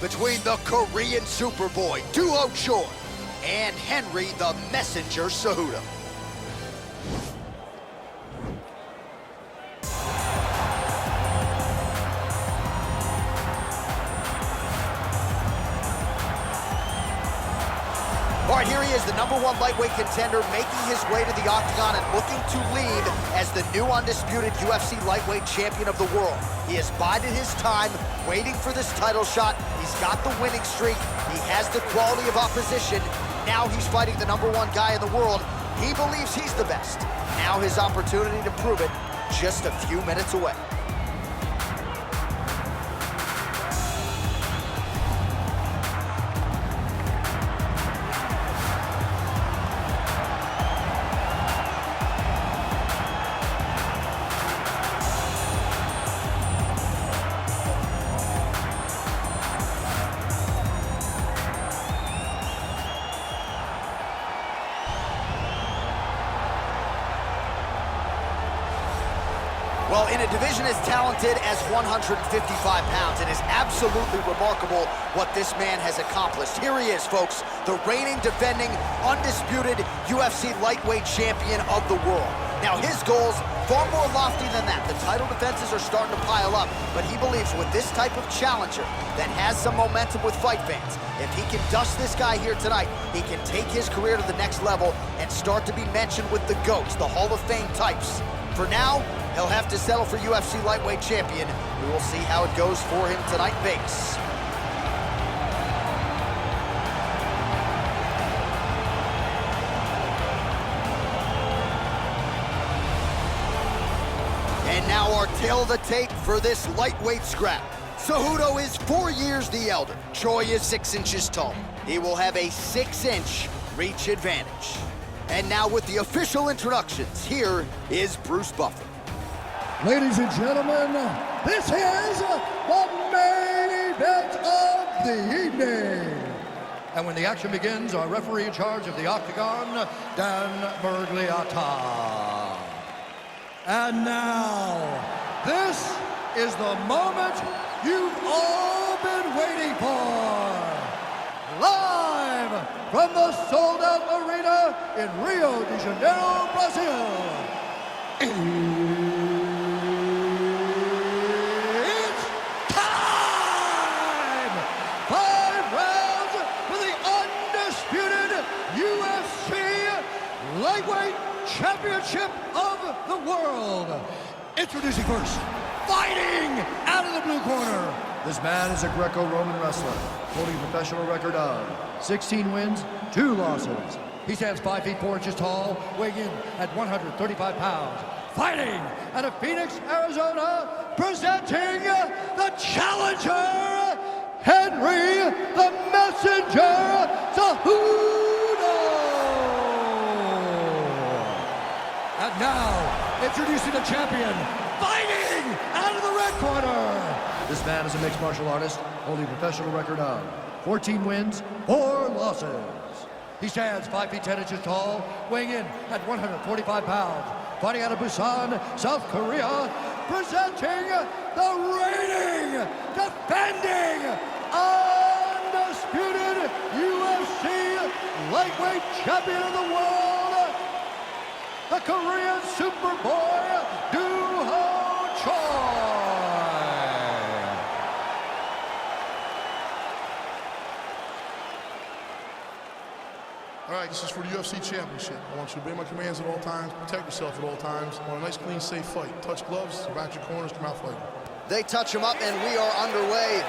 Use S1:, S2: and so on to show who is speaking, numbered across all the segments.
S1: Between the Korean Superboy, Duho Choi, and Henry the Messenger Cejudo. All right, here he is, the #1 lightweight contender, making his way to the octagon and looking to lead as the new undisputed UFC lightweight champion of the world. He has bided his time, waiting for this title shot. He's got the winning streak. He has the quality of opposition. Now he's fighting the #1 guy in the world. He believes he's the best. Now his opportunity to prove it, just a few minutes away. Well, in a division as talented as 155 pounds, it is absolutely remarkable what this man has accomplished. Here he is, folks, the reigning, defending, undisputed UFC lightweight champion of the world. Now, his goals, far more lofty than that. The title defenses are starting to pile up, but he believes with this type of challenger that has some momentum with fight fans, if he can dust this guy here tonight, he can take his career to the next level and start to be mentioned with the GOATs, the Hall of Fame types. For now, he'll have to settle for UFC lightweight champion. We will see how it goes for him tonight in Vegas. And now our tale of the tape for this lightweight scrap. Cejudo is 4 years the elder. Choi is 6 inches tall. He will have a 6-inch reach advantage. And now with the official introductions, here is Bruce Buffer.
S2: Ladies and gentlemen, this is the main event of the evening. And when the action begins, our referee in charge of the octagon, Dan Miragliotta. And now, this is the moment you've all been waiting for. Live from the sold-out arena in Rio de Janeiro, Brazil. It's time! 5 rounds for the undisputed UFC Lightweight Championship of the world. Introducing first, fighting out of the blue corner. This man is a Greco-Roman wrestler, holding a professional record of 16 wins, 2 losses. He stands 5 feet 4 inches tall, weighing in at 135 pounds. Fighting out of Phoenix, Arizona, presenting the challenger, Henry the Messenger Cejudo. And now, introducing the champion, fighting out of the red corner. This man is a mixed martial artist, holding a professional record of 14 wins, 4 losses. He stands 5 feet 10 inches tall, weighing in at 145 pounds. Fighting out of Busan, South Korea, presenting the reigning, defending, undisputed UFC lightweight champion of the world, the Korean Superboy, Duho Choi.
S3: All right, this is for the UFC Championship. I want you to obey my commands at all times, protect yourself at all times. I want a nice, clean, safe fight. Touch gloves, back your corners, come out fighting.
S1: They touch him up, and we are underway.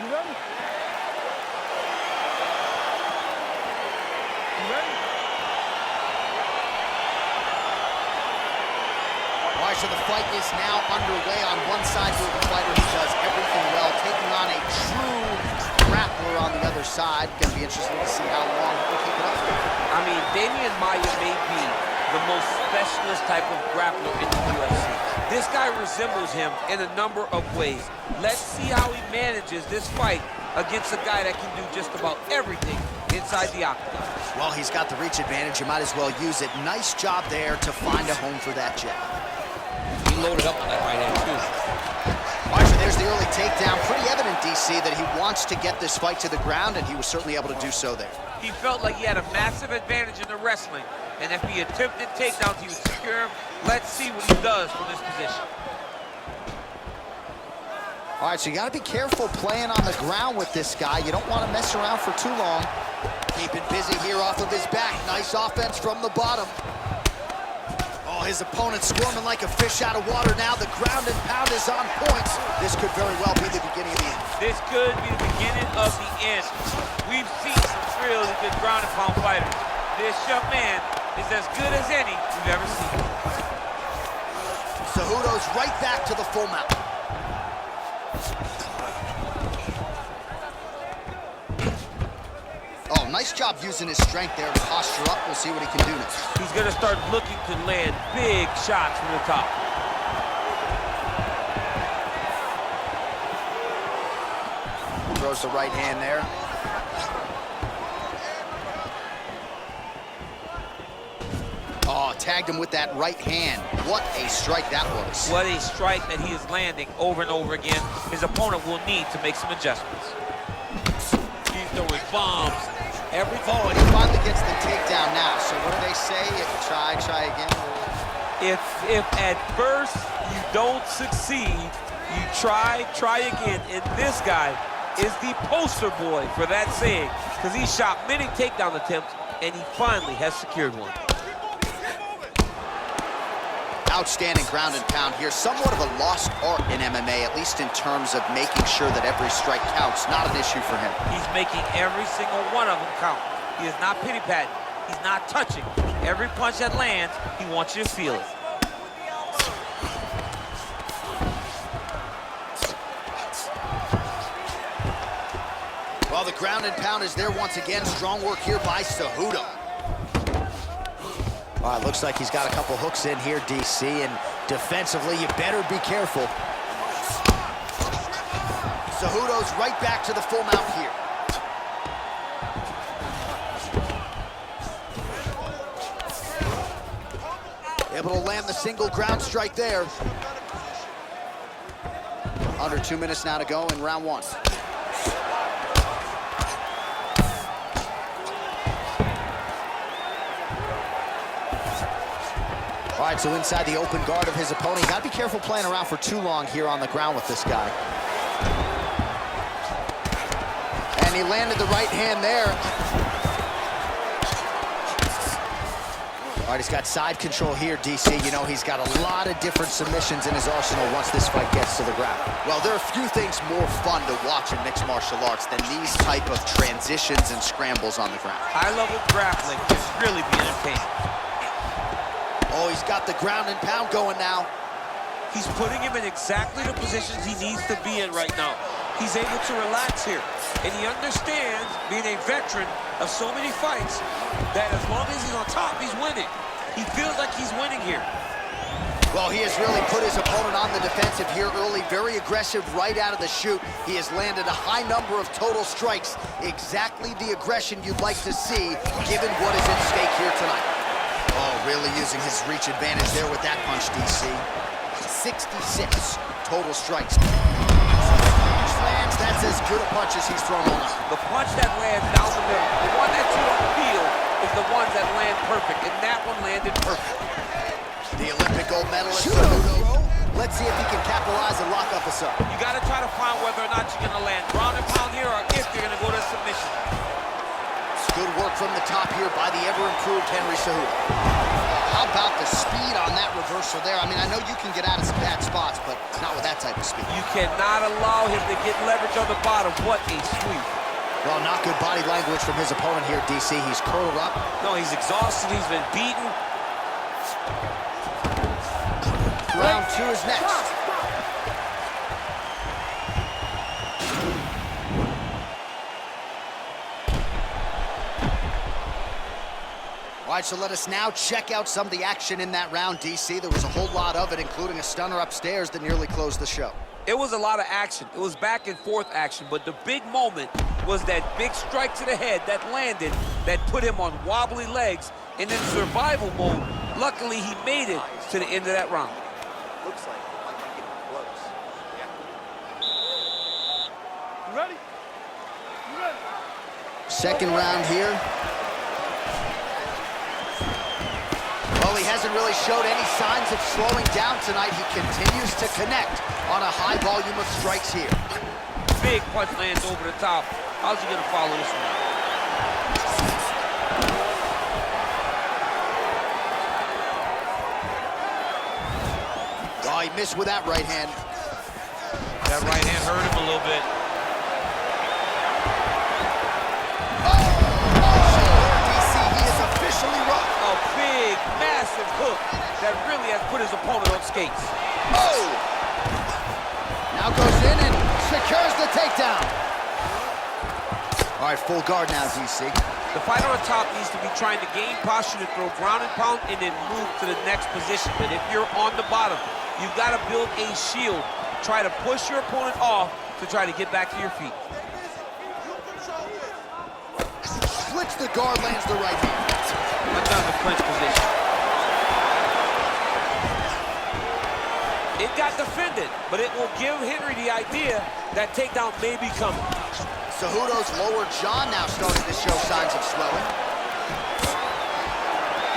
S3: You ready? You ready?
S1: All right, so the fight is now underway. On one side, you have a fighter who does everything well, taking on a true grappler on the other side. Gonna be interesting to see how long he'll keep it up.
S4: I mean, Damian Maia may be the most specialist type of grappler in the UFC. This guy resembles him in a number of ways. Let's see how he manages this fight against a guy that can do just about everything inside the octagon.
S1: Well, he's got the reach advantage. You might as well use it. Nice job there to find a home for that jab.
S4: loaded up on that right hand, too.
S1: All right, so there's the early takedown. Pretty evident, DC, that he wants to get this fight to the ground, and he was certainly able to do so there.
S4: He felt like he had a massive advantage in the wrestling, and if he attempted takedowns, he would secure him. Let's see what he does from this position.
S1: All right, so you got to be careful playing on the ground with this guy. You don't want to mess around for too long. Keeping busy here off of his back. Nice offense from the bottom. Oh, his opponent squirming like a fish out of water now. The ground and pound is on point. This could very well be the beginning of the end.
S4: This could be the beginning of the end. We've seen some really good ground and pound fighters. This young man is as good as any we've ever seen.
S1: Cejudo's right back to the full mount. Oh, nice job using his strength there to posture up. We'll see what he can do next.
S4: He's going to start looking to land big shots from the top.
S1: Throws the right hand there. Oh, tagged him with that right hand. What a strike that was.
S4: What a strike that he is landing over and over again. His opponent will need to make some adjustments. He's throwing bombs.
S1: Oh, and he finally gets the takedown now. So what do they say? If you try again.
S4: If at first you don't succeed, you try again. And this guy is the poster boy for that saying, because he shot many takedown attempts, and he finally has secured one.
S1: Outstanding ground and pound here. Somewhat of a lost art in MMA, at least in terms of making sure that every strike counts. Not an issue for him.
S4: He's making every single one of them count. He is not pity-patting. He's not touching. Every punch that lands, he wants you to feel it.
S1: Well, the ground and pound is there once again. Strong work here by Cejudo. All right, looks like he's got a couple hooks in here, DC, and defensively, you better be careful. Cejudo's right back to the full mount here. Able to land the single ground strike there. Under 2 minutes now to go in round one. All right, so inside the open guard of his opponent. You got to be careful playing around for too long here on the ground with this guy. And he landed the right hand there. All right, he's got side control here, DC. You know, he's got a lot of different submissions in his arsenal once this fight gets to the ground. Well, there are few things more fun to watch in mixed martial arts than these type of transitions and scrambles on the ground.
S4: High-level grappling is really be entertaining.
S1: Oh, he's got the ground and pound going now.
S4: He's putting him in exactly the positions he needs to be in right now. He's able to relax here. And he understands, being a veteran of so many fights, that as long as he's on top, he's winning. He feels like he's winning here.
S1: Well, he has really put his opponent on the defensive here early. Very aggressive right out of the chute. He has landed a high number of total strikes. Exactly the aggression you'd like to see, given what is at stake here tonight. Oh, really using his reach advantage there with that punch, DC. 66 total strikes. Lands, that's as good a punch as he's thrown all night.
S4: The punch that lands down the middle, the one that you don't feel, is the ones that land perfect, and that one landed perfect.
S1: The Olympic gold medalist, Cejudo. Let's see if he can capitalize and lock up a sub.
S4: You got to try to find whether or not you're going to land ground and pound here, or if you're going to go to submission.
S1: Good work from the top here by the ever-improved Henry Cejudo. How about the speed on that reversal there? I mean, I know you can get out of some bad spots, but not with that type of speed.
S4: You cannot allow him to get leverage on the bottom. What a sweep.
S1: Well, not good body language from his opponent here, DC. He's curled up.
S4: No, he's exhausted. He's been beaten.
S1: Round two is next. All right, so let us now check out some of the action in that round, DC. There was a whole lot of it, including a stunner upstairs that nearly closed the show.
S4: It was a lot of action. It was back and forth action, but the big moment was that big strike to the head that landed, that put him on wobbly legs, and in survival mode, luckily he made it to the end of that round.
S1: Looks like Second round here. Well, he hasn't really showed any signs of slowing down tonight. He continues to connect on a high volume of strikes here.
S4: Big punch lands over the top. How's he gonna follow this one?
S1: Oh, he missed with that right hand.
S4: That right hand hurt him a little bit.
S1: DC, he is officially rocked.
S4: A big, massive hook that really has put his opponent on skates.
S1: Oh! Now goes in and secures the takedown. All right, full guard now, DC.
S4: The fighter on top needs to be trying to gain posture to throw ground and pound and then move to the next position. But if you're on the bottom, you've got to build a shield. Try to push your opponent off to try to get back to your feet.
S1: Splits the guard, lands the right hand.
S4: Another clinch position. It got defended, but it will give Henry the idea that takedown may be coming.
S1: Cejudo's lower jaw now starting to show signs of swelling.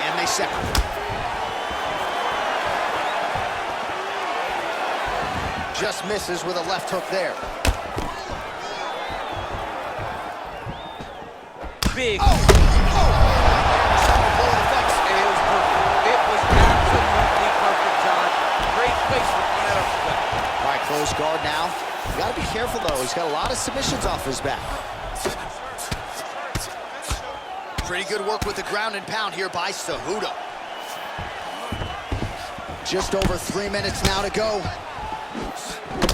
S1: And they separate. Just misses with a left hook there.
S4: Big.
S1: Oh! Oh!
S4: And it was perfect. It was absolutely perfect, John. Great placement on that uppercut.
S1: All right, close guard now. You gotta be careful, though. He's got a lot of submissions off his back. Pretty good work with the ground and pound here by Cejudo. Just over 3 minutes now to go.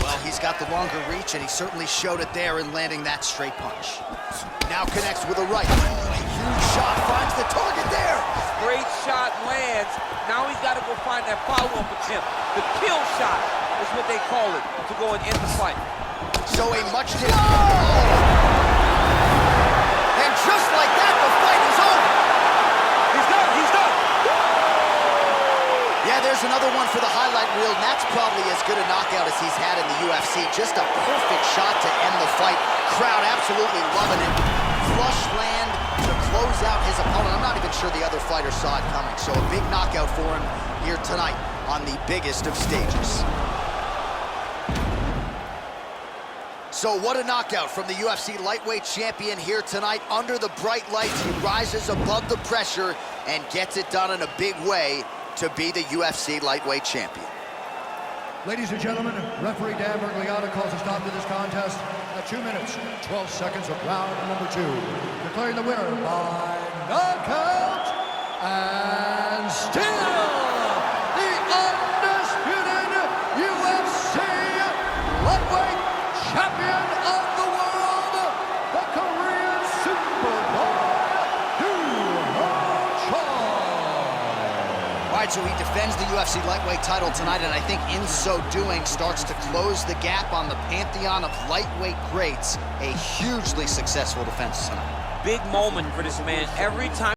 S1: Well, he's got the longer reach, and he certainly showed it there in landing that straight punch. Now connects with a right. Huge shot, finds the target there.
S4: Great shot lands. Now he's got to go find that follow-up attempt. The kill shot is what they call it to go and end the fight.
S1: So a much and just like that, the fight is over.
S4: He's done. He's done.
S1: Yeah, there's another one for the highlight reel, and that's probably as good a knockout as he's had in the UFC. Just a perfect shot to end the fight. Crowd absolutely loving it. Flush land to close out his opponent. I'm not even sure the other fighter saw it coming. So a big knockout for him here tonight on the biggest of stages. So what a knockout from the UFC lightweight champion here tonight. Under the bright lights, he rises above the pressure and gets it done in a big way to be the UFC lightweight champion.
S2: Ladies and gentlemen, referee Dan Bergliata calls a stop to this contest at 2 minutes, 12 seconds of round number 2. Declaring the winner by knockout and still the undisputed UFC lightweight champion of the world, the Korean Superboy,
S1: All right, so he defends the UFC lightweight title tonight, and I think in so doing starts to close the gap on the pantheon of lightweight greats. A hugely successful defense tonight.
S4: Big moment for this man. Every time